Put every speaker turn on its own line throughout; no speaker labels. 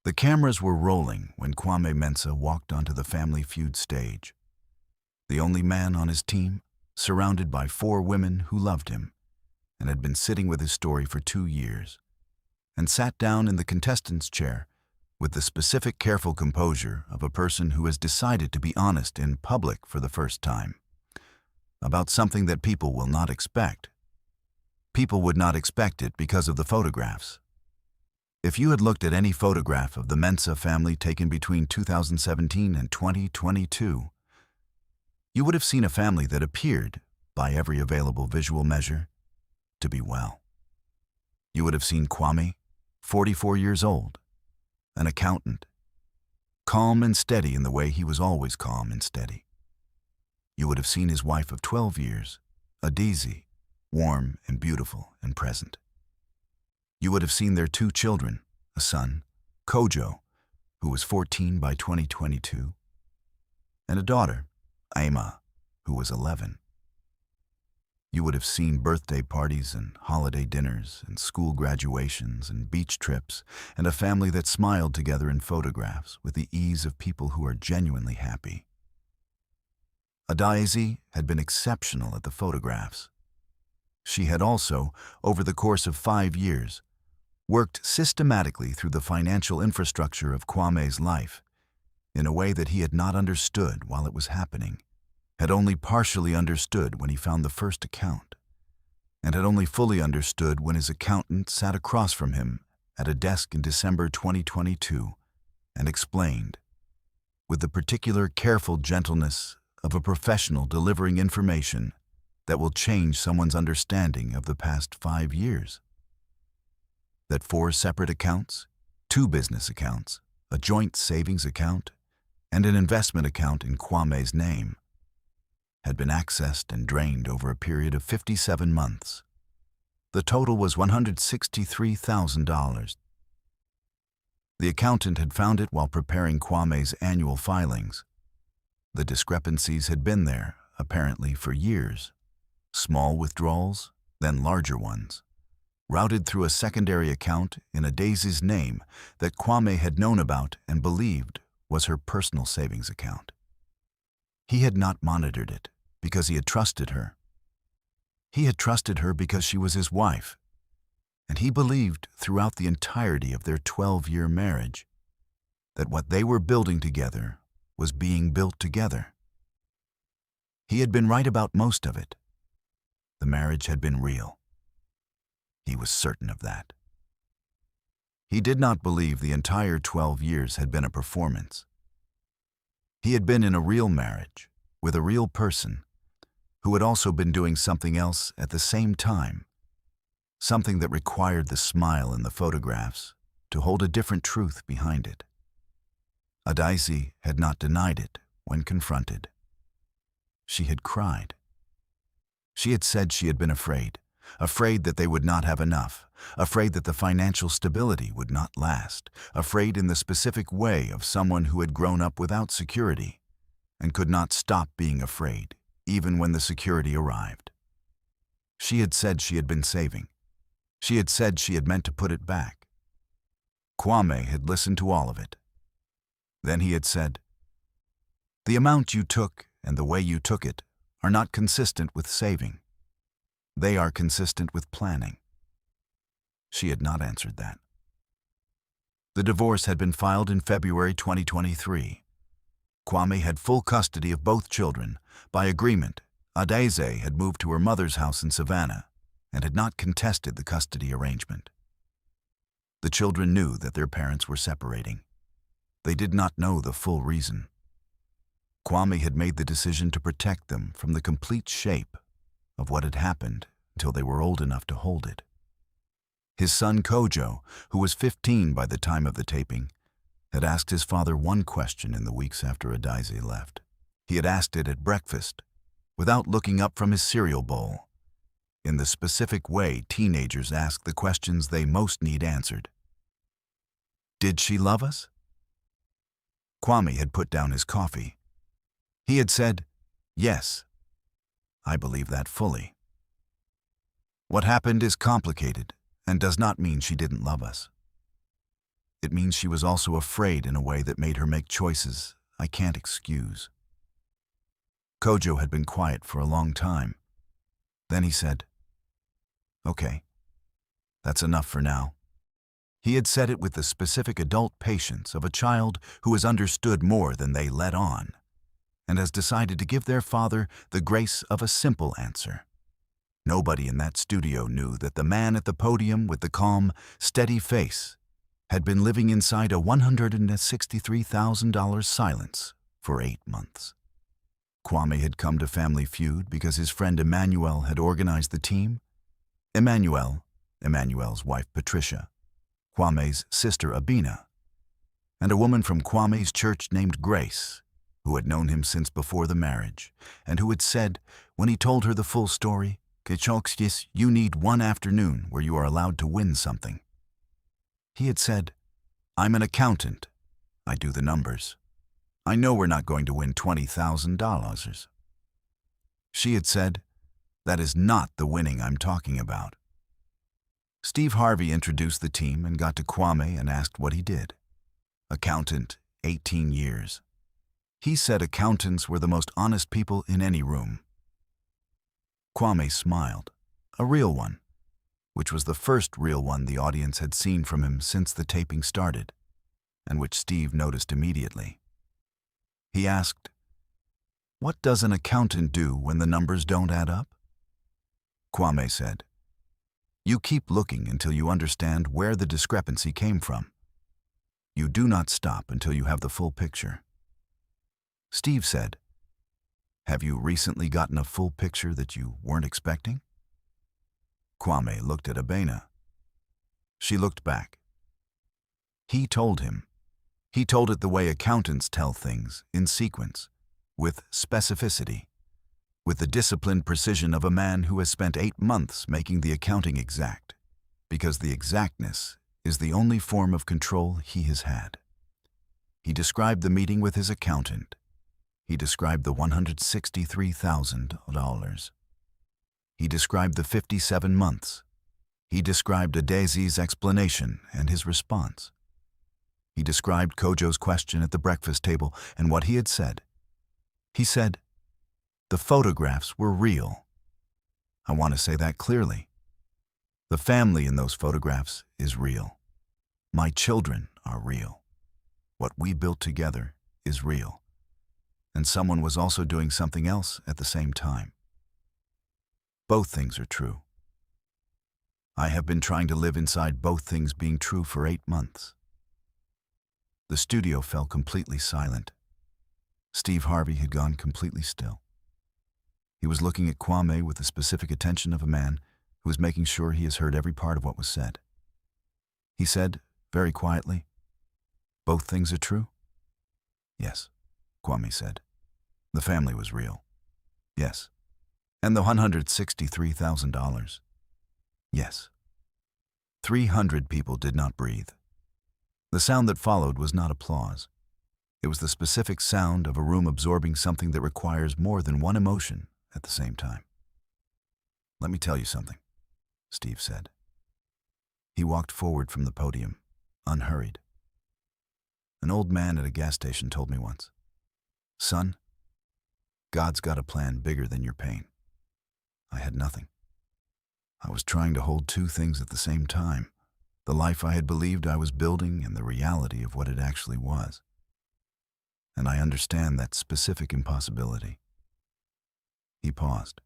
The cameras were rolling when Kwame Mensah walked onto the Family Feud stage. The only man on his team, surrounded by 4 women who loved him and had been sitting with his story for 2 years, and sat down in the contestant's chair with the specific careful composure of a person who has decided to be honest in public for the first time about something that people will not expect. People would not expect it because of the photographs. If you had looked at any photograph of the Mensah family taken between 2017 and 2022, you would have seen a family that appeared, by every available visual measure, to be well. You would have seen Kwame, 44 years old, an accountant, calm and steady in the way he was always calm and steady. You would have seen his wife of 12 years, Daisy, warm and beautiful and present. You would have seen their 2 children, a son, Kojo, who was 14 by 2022, and a daughter, Aima, who was 11. You would have seen birthday parties and holiday dinners and school graduations and beach trips and a family that smiled together in photographs with the ease of people who are genuinely happy. Daisy had been exceptional at the photographs. She had also, over the course of 5 years, worked systematically through the financial infrastructure of Kwame's life in a way that he had not understood while it was happening, had only partially understood when he found the first account, and had only fully understood when his accountant sat across from him at a desk in December 2022 and explained, with the particular careful gentleness of a professional delivering information that will change someone's understanding of the past 5 years, that 4 separate accounts, 2 business accounts, a joint savings account, and an investment account in Kwame's name, had been accessed and drained over a period of 57 months. The total was $163,000. The accountant had found it while preparing Kwame's annual filings. The discrepancies had been there, apparently, for years. Small withdrawals, then larger ones, routed through a secondary account in Daisy's name that Kwame had known about and believed was her personal savings account. He had not monitored it because he had trusted her. He had trusted her because she was his wife, and he believed throughout the entirety of their 12-year marriage that what they were building together was being built together. He had been right about most of it. The marriage had been real. He was certain of that. He did not believe the entire 12 years had been a performance. He had been in a real marriage with a real person who had also been doing something else at the same time, something that required the smile in the photographs to hold a different truth behind it. Daisy had not denied it when confronted. She had cried. She had said she had been afraid that they would not have enough, afraid that the financial stability would not last, afraid in the specific way of someone who had grown up without security and could not stop being afraid, even when the security arrived. She had said she had been saving. She had said she had meant to put it back. Kwame had listened to all of it. Then he had said, "The amount you took and the way you took it are not consistent with saving. They are consistent with planning." She had not answered that. The divorce had been filed in February 2023. Kwame had full custody of both children. By agreement, Daisy had moved to her mother's house in Savannah and had not contested the custody arrangement. The children knew that their parents were separating. They did not know the full reason. Kwame had made the decision to protect them from the complete shape of what had happened until they were old enough to hold it. His son Kojo, who was 15 by the time of the taping, had asked his father one question in the weeks after Daisy left. He had asked it at breakfast, without looking up from his cereal bowl, in the specific way teenagers ask the questions they most need answered. Did she love us? Kwame had put down his coffee. He had said, "Yes, I believe that fully. What happened is complicated and does not mean she didn't love us. It means she was also afraid in a way that made her make choices I can't excuse. Kojo had been quiet for a long time. Then he said, "Okay, that's enough for now." He had said it with the specific adult patience of a child who has understood more than they let on, and has decided to give their father the grace of a simple answer. Nobody in that studio knew that the man at the podium with the calm, steady face had been living inside a $163,000 silence for 8 months. Kwame had come to Family Feud because his friend Emmanuel had organized the team. Emmanuel's wife Patricia, Kwame's sister Abina, and a woman from Kwame's church named Grace, who had known him since before the marriage, and who had said, when he told her the full story, "Kechokskis, you need one afternoon where you are allowed to win something." He had said, "I'm an accountant. I do the numbers. I know we're not going to win $20,000. She had said, "That is not the winning I'm talking about." Steve Harvey introduced the team and got to Kwame and asked what he did. Accountant, 18 years. He said accountants were the most honest people in any room. Kwame smiled, a real one, which was the first real one the audience had seen from him since the taping started, and which Steve noticed immediately. He asked, "What does an accountant do when the numbers don't add up?" Kwame said, "You keep looking until you understand where the discrepancy came from. You do not stop until you have the full picture." Steve said, "Have you recently gotten a full picture that you weren't expecting?" Kwame looked at Abena. She looked back. He told him. He told it the way accountants tell things, in sequence, with specificity, with the disciplined precision of a man who has spent 8 months making the accounting exact, because the exactness is the only form of control he has had. He described the meeting with his accountant. He described the $163,000. He described the 57 months. He described Adezi's explanation and his response. He described Kojo's question at the breakfast table and what he had said. He said, "The photographs were real. I want to say that clearly. The family in those photographs is real. My children are real. What we built together is real. And someone was also doing something else at the same time. Both things are true. I have been trying to live inside both things being true for 8 months." The studio fell completely silent. Steve Harvey had gone completely still. He was looking at Kwame with the specific attention of a man who is making sure he has heard every part of what was said. He said, very quietly, "Both things are true?" "Yes," Kwame said. "The family was real." "Yes." "And the $163,000? "Yes." 300 people did not breathe. The sound that followed was not applause. It was the specific sound of a room absorbing something that requires more than one emotion at the same time. "Let me tell you something," Steve said. He walked forward from the podium, unhurried. "An old man at a gas station told me once, 'Son, God's got a plan bigger than your pain.' I had nothing. I was trying to hold 2 things at the same time, the life I had believed I was building and the reality of what it actually was. And I understand that specific impossibility." He paused.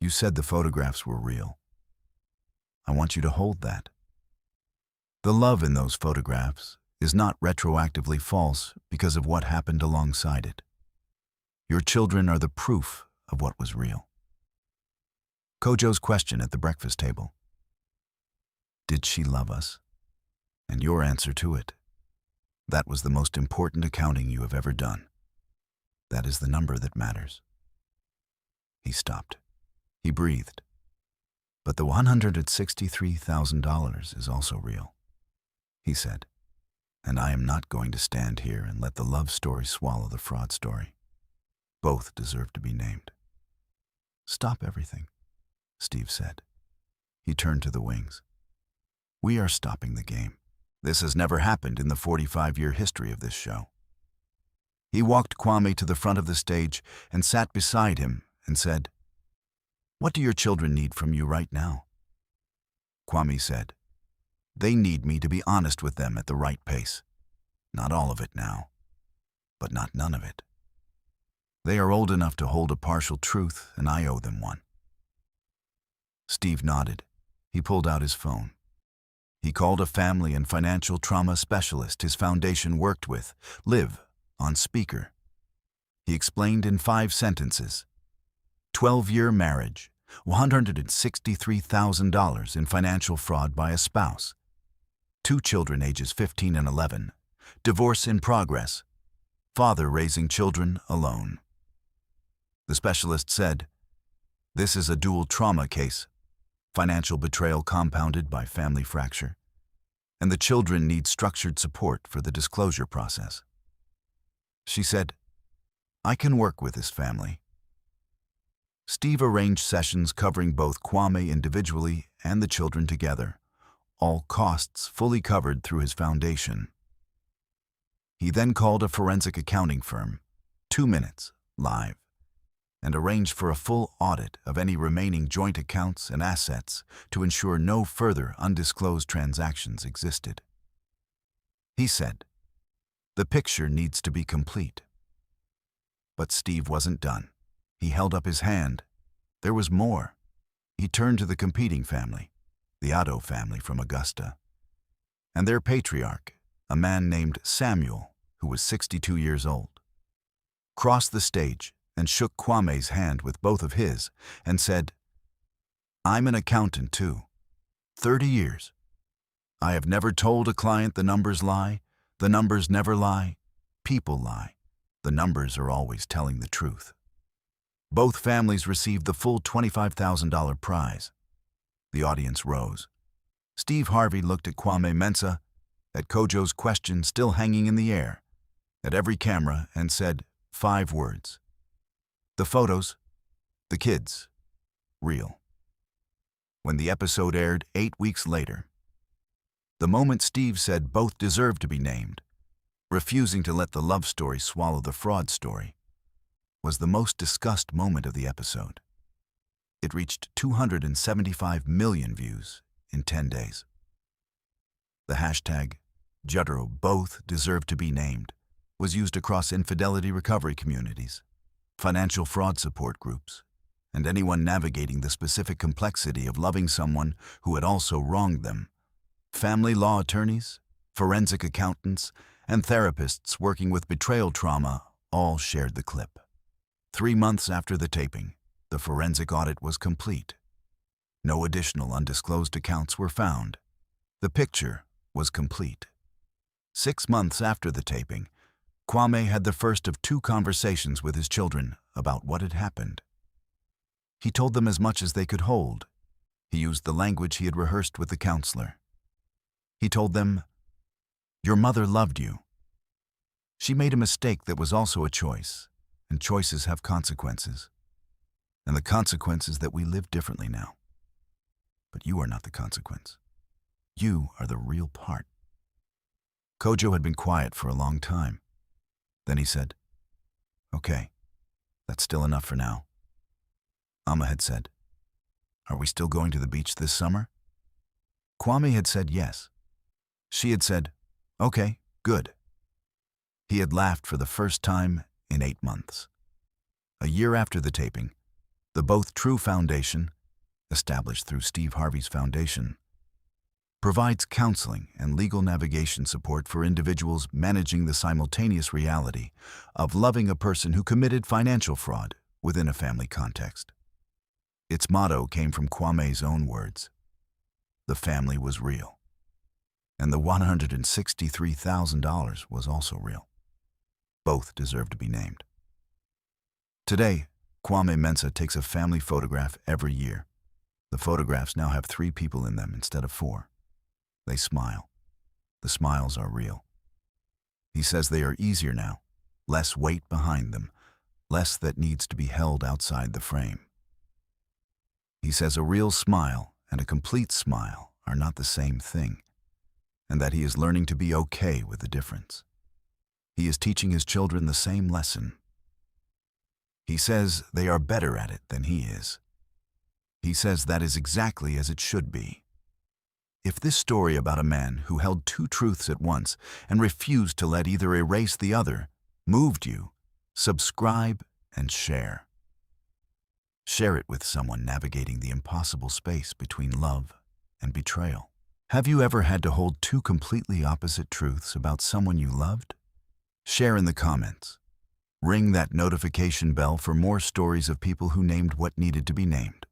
"You said the photographs were real. I want you to hold that. The love in those photographs is not retroactively false because of what happened alongside it. Your children are the proof of what was real." Kojo's question at the breakfast table. Did she love us? And your answer to it. That was the most important accounting you have ever done. That is the number that matters. He stopped. He breathed. "But the $163,000 is also real," he said. "And I am not going to stand here and let the love story swallow the fraud story. Both deserve to be named." "Stop everything," Steve said. He turned to the wings. "We are stopping the game. This has never happened in the 45-year history of this show. He walked Kwame to the front of the stage and sat beside him and said, "What do your children need from you right now?" Kwame said, "They need me to be honest with them at the right pace. Not all of it now, but not none of it. They are old enough to hold a partial truth, and I owe them one." Steve nodded. He pulled out his phone. He called a family and financial trauma specialist his foundation worked with, Liv, on speaker. He explained in 5 sentences. 12-year marriage, $163,000 in financial fraud by a spouse. 2 children ages 15 and 11. Divorce in progress. Father raising children alone. The specialist said, "This is a dual trauma case. Financial betrayal compounded by family fracture. And the children need structured support for the disclosure process." She said, "I can work with this family." Steve arranged sessions covering both Kwame individually and the children together, all costs fully covered through his foundation. He then called a forensic accounting firm, 2 minutes, live, and arranged for a full audit of any remaining joint accounts and assets to ensure no further undisclosed transactions existed. He said, "The picture needs to be complete." But Steve wasn't done. He held up his hand. There was more. He turned to the competing family, the Otto family from Augusta, and their patriarch, a man named Samuel, who was 62 years old, crossed the stage and shook Kwame's hand with both of his and said, "I'm an accountant too. 30 years. I have never told a client the numbers lie. The numbers never lie. People lie. The numbers are always telling the truth." Both families received the full $25,000 prize. The audience rose. Steve Harvey looked at Kwame Mensah, at Kojo's question still hanging in the air, at every camera, and said 5 words. "The photos, the kids, real." When the episode aired 8 weeks later, the moment Steve said both deserved to be named, refusing to let the love story swallow the fraud story, was the most discussed moment of the episode. It reached 275 million views in 10 days. The hashtag, Juddero both deserve to be named, was used across infidelity recovery communities, financial fraud support groups, and anyone navigating the specific complexity of loving someone who had also wronged them. Family law attorneys, forensic accountants, and therapists working with betrayal trauma all shared the clip. 3 months after the taping, the forensic audit was complete. No additional undisclosed accounts were found. The picture was complete. 6 months after the taping, Kwame had the first of 2 conversations with his children about what had happened. He told them as much as they could hold. He used the language he had rehearsed with the counselor. He told them, "Your mother loved you. She made a mistake that was also a choice, and choices have consequences. And the consequence is that we live differently now. But you are not the consequence. You are the real part." Kojo had been quiet for a long time. Then he said, "Okay, that's still enough for now." Amma had said, "Are we still going to the beach this summer?" Kwame had said yes. She had said, "Okay, good." He had laughed for the first time in 8 months. A year after the taping, the Both True Foundation, established through Steve Harvey's foundation, provides counseling and legal navigation support for individuals managing the simultaneous reality of loving a person who committed financial fraud within a family context. Its motto came from Kwame's own words. The family was real. And the $163,000 was also real. Both deserve to be named. Today, Kwame Mensah takes a family photograph every year. The photographs now have 3 people in them instead of 4. They smile. The smiles are real. He says they are easier now, less weight behind them, less that needs to be held outside the frame. He says a real smile and a complete smile are not the same thing, and that he is learning to be okay with the difference. He is teaching his children the same lesson. He says they are better at it than he is. He says that is exactly as it should be. If this story about a man who held two truths at once and refused to let either erase the other moved you, subscribe and share. Share it with someone navigating the impossible space between love and betrayal. Have you ever had to hold two completely opposite truths about someone you loved? Share in the comments. Ring that notification bell for more stories of people who named what needed to be named.